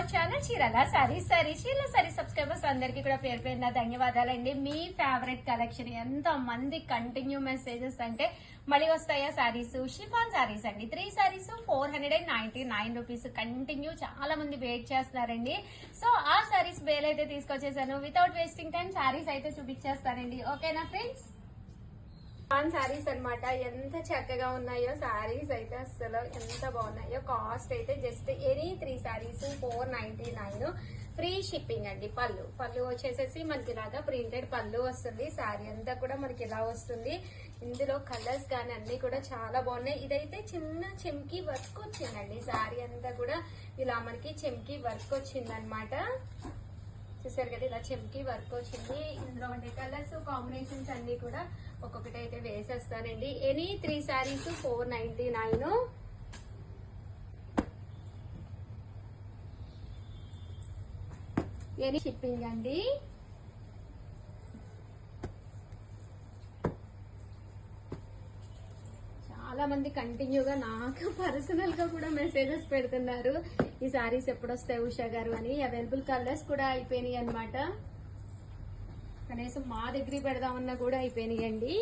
Our channel Chirala saris subscribers అందరికి కూడా పేరు పేరున ధన్యవాదాలండి. మీ ఫేవరెట్ కలెక్షన్ ఎంత మంది కంటిన్యూ మెసేజెస్ అంటే మళ్ళీ వస్తాయా సారీస్, షిఫాన్ సారీస్ అండి. 3 సారీస్ 499 రూపీస్. కంటిన్యూ చాలా మంది వెయిట్ చేస్తున్నారండి. సో ఆ సారీస్ బేల్ అయితే తీసుకొచ్చేసాను. వితౌట్ వేస్టింగ్ టైం సారీస్ అయితే చూపించేస్తానండి. ఓకేనా ఫ్రెండ్స్? సారీస్ అన్నమాట. ఎంత చక్కగా ఉన్నాయో సారీస్ అయితే, అసలు ఎంత బాగున్నాయో. కాస్ట్ అయితే just any 3 saris 499. Free shipping అండి. పళ్ళు వచ్చేసేసి మనకి ఇలాగా ప్రింటెడ్ పళ్ళు వస్తుంది. సారీ అంతా కూడా మనకి ఇలా వస్తుంది. ఇందులో కలర్స్ కానీ అన్ని కూడా చాలా బాగున్నాయి. ఇదైతే చిన్న చెమ్కి వర్క్ వచ్చిందండి. సారీ అంతా కూడా ఇలా మనకి చెమ్కి వర్క్ వచ్చిందనమాట. చూసారు కదా, ఇలా చెమ్కి వర్క్ వచ్చింది. ఇందులో ఉండే కలర్స్ కాంబినేషన్స్ అన్ని కూడా ఒక్కొక్కటి అయితే వేసేస్తానండి. ఎనీ 3 సారీస్ 499. ఎనీ షిప్పింగ్ అండి. చాలా మంది కంటిన్యూగా నాకు పర్సనల్ గా కూడా మెసేజెస్ పెడుతున్నారు, ఈ సారీస్ ఎప్పుడు వస్తాయి ఉషా గారు అని. అవైలబుల్ కలర్స్ కూడా అయిపోయినాయి అనమాట. కనీసం మా దగ్గర పెడదామన్నా కూడా అయిపోయినాయండి.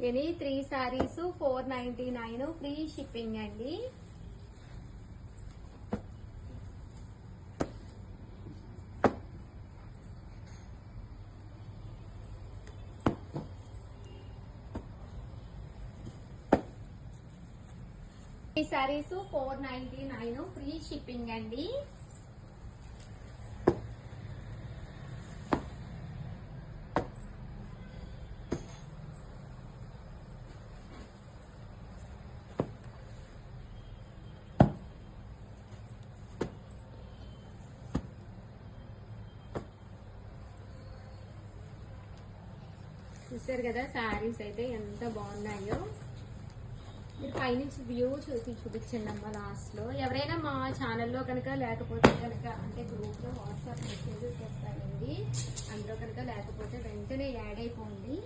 ఎనీ 3 సారీస్ 499 ఫ్రీ షిప్పింగ్ అండి. ఈ సారీస్ 499 ఫ్రీ షిప్పింగ్ అండి. చూసారు కదా సారీస్ అయితే ఎంత బాగున్నాయో. మీరు పైనుంచి వ్యూ చూపించండి అమ్మ లాస్ట్ లో. ఎవరైనా మా ఛానల్లో కనుక లేకపోతే కనుక, అంటే గ్రూప్ లో వాట్సాప్ మెసేజెస్ వస్తాయండి, అందులో కనుక లేకపోతే వెంటనే యాడ్ అయిపోండి.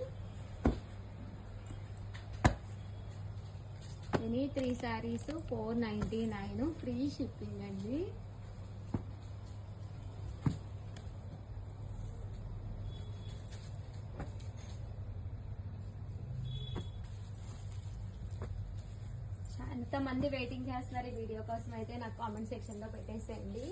ఎనీ 3 సారీస్ 499 ఫ్రీ షిప్పింగ్ అండి. ఎంతమంది వెయిటింగ్ చేస్తున్నారు ఈ వీడియో కోసం అయితే నాకు కామెంట్ సెక్షన్ లో పెట్టేసేయండి.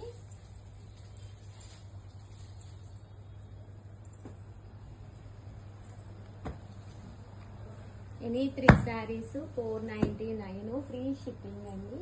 ఎనీ 3 సారీస్ 499 ఫ్రీ షిప్పింగ్ అండి.